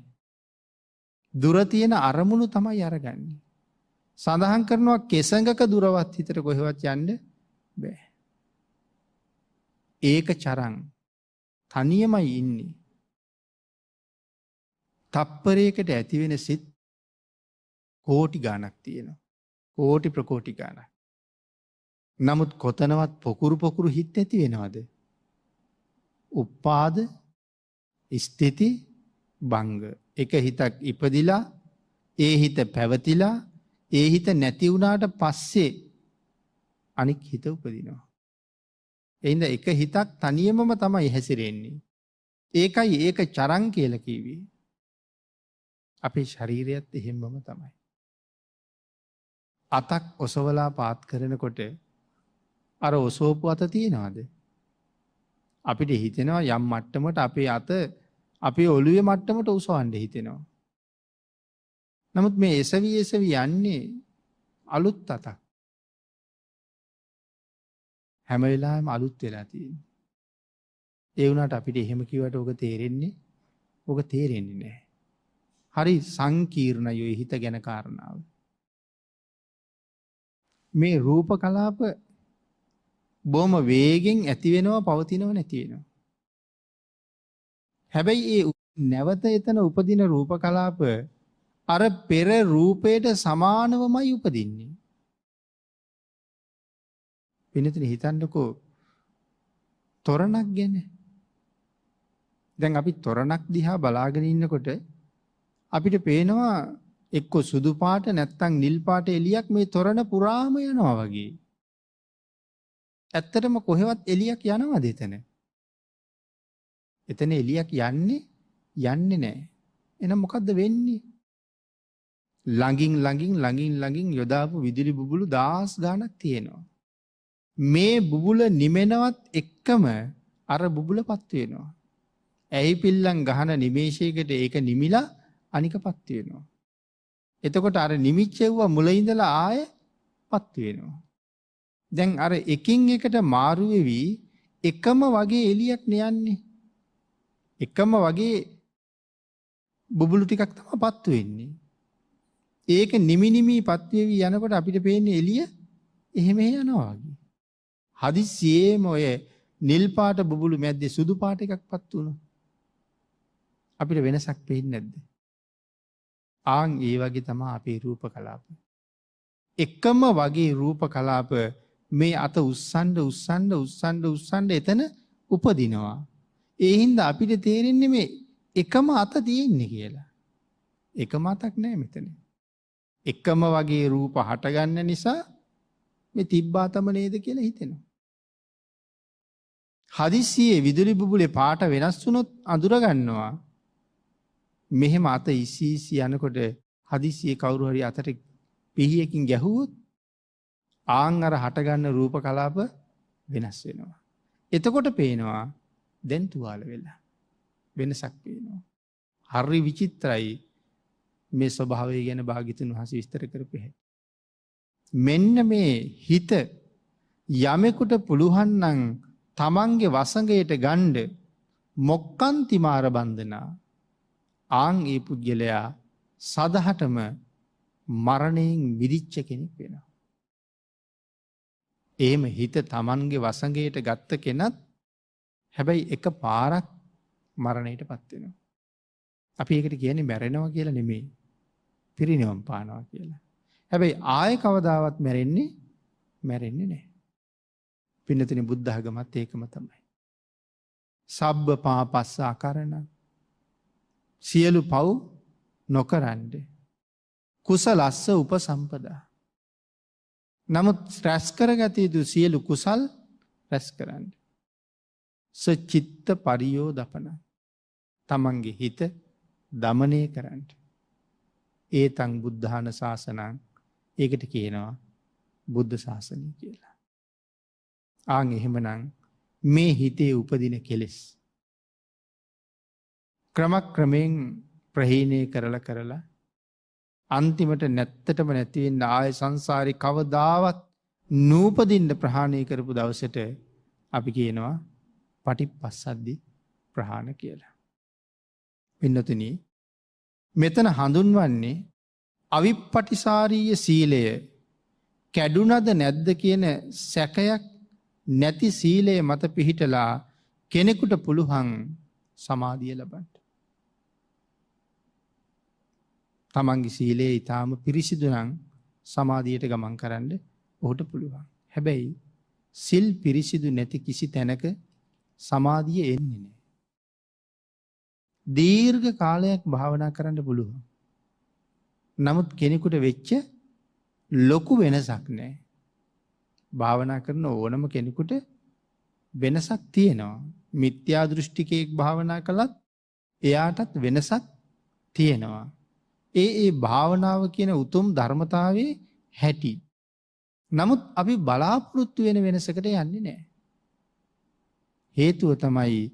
දුර තියෙන අරමුණු තමයි අරගන්නේ. සඳහන් කරනවා කෙසඟක දුරවත් හිතට කොහෙවත් යන්න බෑ. ඒක චරං තනියමයි ඉන්නේ. තප්පරයකට ඇති වෙන සිත් කෝටි ගාණක් තියෙනවා. කෝටි ප්‍රකෝටි ගාණක්. නමුත් කොතනවත් පොකුරු හිත ඇති වෙනවද? උපාද ස්ථಿತಿ භංග. එක හිතක් ඉපදිලා ඒ හිත පැවතිලා ඒ හිත නැති වුණාට පස්සේ අනික් හිත උපදිනවා. එහෙනම් එක හිතක් තනියමම තමයි හැසිරෙන්නේ. ඒකයි ඒක චරං කියලා කිව්වේ. අපේ ශරීරයත් එහෙමම තමයි. අතක් ඔසවලා පාත් කරනකොට අර ඔසෝපු අත තියනවාද? අපිට හිතෙනවා යම් මට්ටමකට අපේ අත අපේ ඔළුවේ මට්ටමට උසවන්න හිතෙනවා. නමුත් මේ එසවි යන්නේ අලුත් අතක්. හැම වෙලාවෙම අලුත් වෙලා තියෙන්නේ. ඒ වුණාට අපිට එහෙම කිව්වට ඔක තේරෙන්නේ නැහැ. හරි සංකීර්ණයි ඔය හිත ගැන කාරණාව. මේ රූප කලාප බොහොම වේගෙන් ඇති වෙනවා පවතිනව නැති වෙනවා. හැබැයි ඒ නැවත එතන උපදින රූප කලාප අර පෙර රූපයට සමානවමයි උපදින්නේ. වෙනතන හිතන්නකෝ තොරණක් ගැන. දැන් අපි තොරණක් දිහා බලාගෙන ඉන්නකොට අපිට පේනවා එක්ක සුදු පාට නැත්තම් නිල් පාට එළියක් මේ තොරණ පුරාම යනවා වගේ. ඇත්තටම කොහෙවත් එළියක් යනවද එතන? එතන එළියක් යන්නේ නැහැ. එහෙනම් මොකද්ද වෙන්නේ? ළඟින් යොදාපු විදුලි බුබුලු 1000 ගාණක් තියෙනවා. මේ බුබුල නිමෙනවත් එක්කම අර බුබුලපත් වෙනවා. ඇයි පිල්ලම් ගහන නිමේෂයකට ඒක නිමිලා අනිකපත් වෙනවා. එතකොට අර නිමිච්චෙව්ව මුල ඉඳලා ආයෙ පත් වෙනවා. දැන් අර එකින් එකට මාරු වෙවි එකම වගේ එළියක් නයන්නේ. එකම වගේ බුබුලු ටිකක් තමයි පත් වෙන්නේ. ඒක නිමි පත් වෙවි යනකොට අපිට පේන්නේ එළිය එහෙම යනවා වගේ. හදිස්සියේම ඔය නිල් පාට බුබුලු මැද්දේ සුදු පාට එකක් පත් වුණා. අපිට වෙනසක් පේන්නේ නැද්ද? ආන් ඒ වගේ තමයි අපේ රූප කලාප. එකම වගේ රූප කලාප මේ අත උස්සන්න එතන උපදිනවා. ඒ හින්දා අපිට තේරෙන්නේ මේ එකම අත තියෙන්නේ කියලා. එකම අතක් නෑ මෙතන. එකම වගේ රූප හටගන්න නිසා මේ තිබ්බා තම නේද කියලා හිතෙනවා. හදිස්සියේ විදුලි බුබුලේ පාට වෙනස් වුණොත් අඳුර ගන්නවා. මෙහෙම අත ඉසි යනකොට හදිස්සියේ කවුරු හරි අතට පිහියකින් ගැහුවොත් ආන් අර හටගන්න රූප කලාප වෙනස් වෙනවා. එතකොට පේනවා දැන් තුවාල වෙලා. වෙනසක් පේනවා. හරි විචිත්‍රයි මේ ස්වභාවය ගැන භාග්‍යතුන් වහන්සේ විස්තර කරපු හැටි. මෙන්න මේ හිත යමෙකුට පුළුවන් නම් තමන්ගේ වසඟයට ගන්න මොක්කන්ති මාර බන්ධනා ආන් ඒ පුද්ගලයා සදහටම මරණයෙන් විදිච්ච කෙනෙක් වෙනවා. එහෙම හිත තමන්ගේ වසඟයට ගත්ත කෙනත් හැබැයි එක පාරක් මරණයට පත් වෙනවා. අපි ඒකට කියන්නේ මැරෙනවා කියලා නෙමෙයි. පිරිනිවන් පානවා කියලා. හැබැයි ආයෙ කවදාවත් මැරෙන්නේ නැහැ. පින්නතුනි බුද්ධ ධර්මත් ඒකම තමයි. සබ්බ පාපස්ස අකරණ සියලු පව් නොකරන්න. කුසලස්ස උපසම්පදා. නමුත් රැස් කරගත යුතු සියලු කුසල් රැස් කරන්න. සචිත්ත පරියෝදපන. තමන්ගේ හිත දමනය කරන්න. ඒතං බුද්ධාන ශාසනං ඒකට කියනවා බුද්ධ ශාසනය කියලා. ආන් එහෙමනම් මේ හිතේ උපදින කෙලෙස් ක්‍රමක්‍රමයෙන් ප්‍රහීණය කරලා අන්තිමට නැත්තටම නැතිවෙන්න ආය සංසාරේ කවදාවත් නූපදින්න ප්‍රහාණය කරපු දවසට අපි කියනවා පටිපස්සද්දි ප්‍රහාණ කියලා. පින්නතුනි මෙතන හඳුන්වන්නේ අවිප්පටිසාරීය සීලය කැඩුනද නැද්ද කියන සැකයක් නැති සීලය මත පිහිටලා කෙනෙකුට පුළුවන් සමාධිය ලබන්න. තමන්ගේ සීලය ඊටාම පිරිසිදු නම් සමාධියට ගමන් කරන්න ඔහුට පුළුවන්. හැබැයි සිල් පිරිසිදු නැති කිසි තැනක සමාධිය එන්නේ නැහැ. දීර්ඝ කාලයක් භාවනා කරන්න පුළුවන්. නමුත් කෙනෙකුට වෙච්ච ලොකු වෙනසක් නැහැ. භාවනා කරන ඕනම කෙනෙකුට වෙනසක් තියෙනවා. මිත්‍යා දෘෂ්ටිකයෙක් භාවනා කළත් එයාටත් වෙනසක් තියෙනවා. ඒ භාවනාව කියන උතුම් ධර්මතාවයේ හැටි. නමුත් අපි බලාපොරොත්තු වෙන වෙනසකට යන්නේ නැහැ. හේතුව තමයි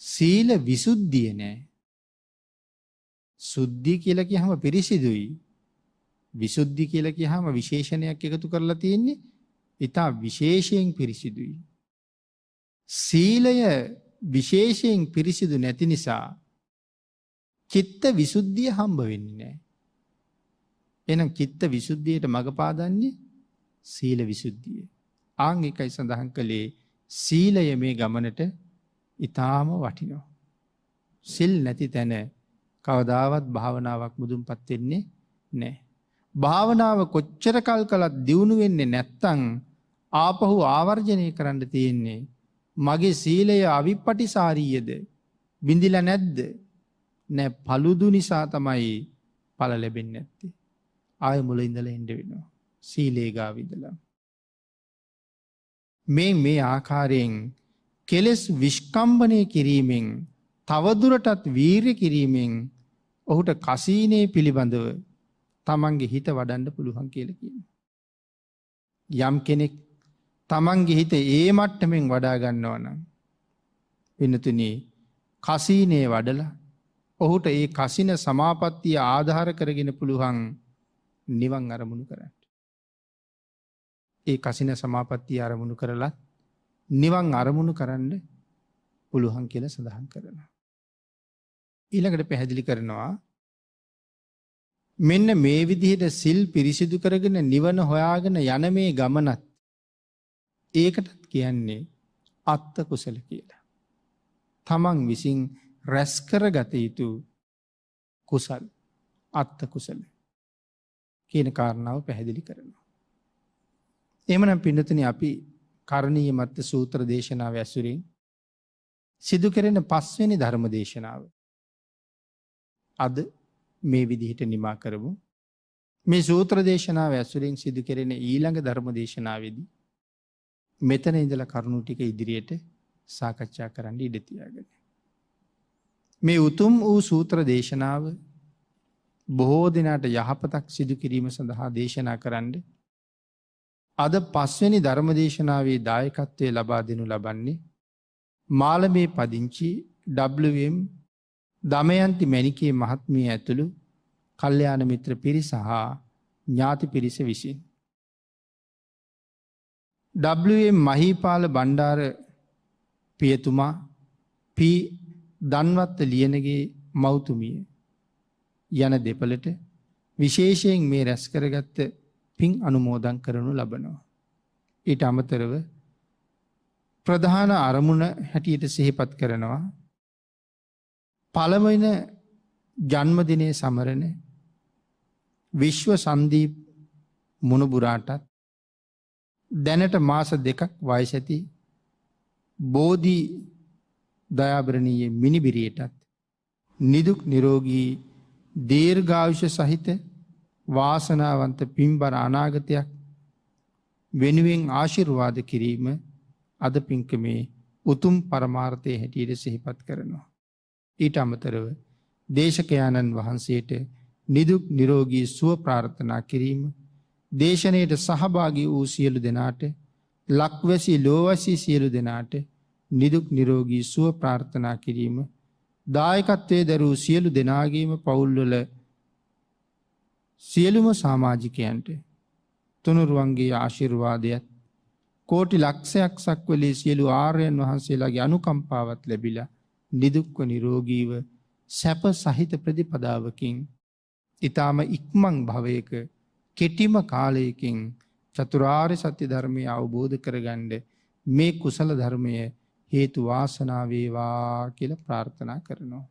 සීල විසුද්ධිය නැහැ. සුද්ධිය කියලා කියහම පිරිසිදුයි. විසුද්ධි කියලා කියහම විශේෂණයක් එකතු කරලා තියෙන්නේ ඊටා විශේෂයෙන් පිරිසිදුයි. සීලය විශේෂයෙන් පිරිසිදු නැති නිසා චිත්ත විසුද්ධිය හම්බ වෙන්නේ නැහැ. එහෙනම් චිත්ත විසුද්ධියට මඟ පාදන්නේ සීල විසුද්ධිය. ආන් එකයි සඳහන් කළේ සීලය මේ ගමනට ඊටාම වටිනවා. සිල් නැති තැන කවදාවත් භාවනාවක් මුදුන්පත් වෙන්නේ නැහැ. භාවනාව කොච්චර කල් කළත් දියුණු වෙන්නේ නැත්තම් ආපහු ආවර්ජනය කරන්න තියෙන්නේ මගේ සීලය අවිප්පටිසාරීයද විඳිලා නැද්ද? නෑ, පළුදු නිසා තමයි ඵල ලැබෙන්නේ නැත්තේ. ආයෙ මුල ඉඳලා එන්න වෙනවා. සීලේ ගාව ඉඳලා. මේ ආකාරයෙන් කෙලෙස් විස්කම්බණය කිරීමෙන් තවදුරටත් වීර්ය කිරීමෙන් ඔහුට කසීනේ පිළිබඳව තමන්ගේ හිත වඩන්න පුළුවන් කියලා කියනවා. යම් කෙනෙක් තමන්ගේ හිත ඒ මට්ටමින් වඩා ගන්නවා නම් වෙනතුනි කසීනේ වඩලා ඔහුට ඒ කසින සමාපත්තිය ආධාර කරගෙන පුළුවන් නිවන් අරමුණු කරන්න. ඒ කසින සමාපත්තිය අරමුණු කරලා නිවන් අරමුණු කරන්න පුළුවන් කියලා සඳහන් කරනවා. ඊළඟට පැහැදිලි කරනවා මෙන්න මේ විදිහට සිල් පිරිසිදු කරගෙන නිවන හොයාගෙන යන මේ ගමනත් ඒකටත් කියන්නේ අත්ත කුසල කියලා. තමන් විසින් රැස් කරගත යුතු කුසල් අත්ත කුසල කියන කාරණාව පැහැදිලි කරනවා. එහෙමනම් පින්නතුනි අපි කරණීය මත්ත සූත්‍ර දේශනාව ඇසුරින් සිදු කෙරෙන 5 වෙනි ධර්ම දේශනාව අද මේ විදිහට නිමා කරමු. මේ සූත්‍ර දේශනාව ඇසුරින් සිදු කෙරෙන ඊළඟ ධර්ම දේශනාවේදී මෙතන ඉඳලා කරුණු ටික ඉදිරියට සාකච්ඡා කරන්න ඉඩ තියාගන්න. මේ උතුම් වූ සූත්‍ර දේශනාව බොහෝ දිනකට යහපතක් සිදු කිරීම සඳහා දේශනා කරන්න අද 5 වෙනි ධර්ම දේශනාවේ දායකත්වයේ ලබා දෙනු ලබන්නේ මාළඹේ පදිංචි WM දමයන්ති මැණිකේ මහත්මිය ඇතුළු කල්යාණ මිත්‍ර පිරිස හා ඥාති පිරිස විසින්. WM මහීපාල බණ්ඩාර පියතුමා පී දන්වත්ත ලියනගේ මෞතුමිය යන දෙපළට විශේෂයෙන් මේ රැස් කරගත්ත පින් අනුමෝදන් කරනු ලබනවා. ඊට අමතරව ප්‍රධාන අරමුණ හැටියට සිහිපත් කරනවා පළවෙනි ජන්මදිනයේ සමරන විශ්ව සන්දීප් මුණුබුරාටත් දැනට මාස 2ක් වයස ඇති බෝධි දයාබරණීය මිනිබිරියටත් නිදුක් නිරෝගී දීර්ඝායුෂ සහිත වාසනාවන්ත පින්බර අනාගතයක් වෙනුවෙන් ආශිර්වාද කිරීම අද පින්කමේ උතුම් පරමාර්ථයේ හැටියට සිහිපත් කරනවා. ඊට අමතරව දේශකයාණන් වහන්සේට නිදුක් නිරෝගී සුව ප්‍රාර්ථනා කිරීම, දේශනයට සහභාගී වූ සියලු දෙනාට, ලක්වැසි ලෝවැසි සියලු දෙනාට නිදුක් නිරෝගී සුව ප්‍රාර්ථනා කිරීම, දායකත්වයේ දරූ සියලු දෙනාගේම පවුල්වල සියලුම සමාජිකයන්ට තුනුරුවන්ගේ ආශිර්වාදයත් කෝටි ලක්ෂයක් සක්වලේ සියලු ආර්යයන් වහන්සේලාගේ අනුකම්පාවත් ලැබිලා නිදුක්ව නිරෝගීව සැප සහිත ප්‍රතිපදාවකින් ඊටාම ඉක්මන් භවයක කෙටිම කාලයකින් චතුරාර්ය සත්‍ය ධර්මය අවබෝධ කරගන්න මේ කුසල ධර්මය හේතු වාසනා වේවා කියලා ප්‍රාර්ථනා කරනවා.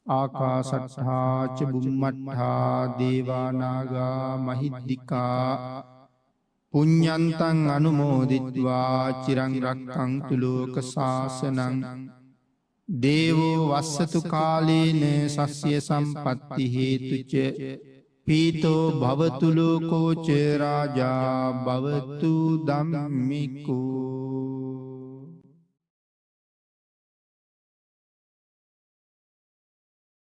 ආකාශට්ඨා ච බුම්මට්ඨා දේවා නාග මහිද්దికා පුඤ්ඤන්තං අනුමෝදිත්වා චිරං රක්ඛන්තු ලෝක සාසනං දේවෝ වස්සතු කාලේන සස්්‍ය සම්පත්ති හේතුච පීතෝ භවතු ලෝකෝ ච රාජා භවතු ධම්මිකෝ.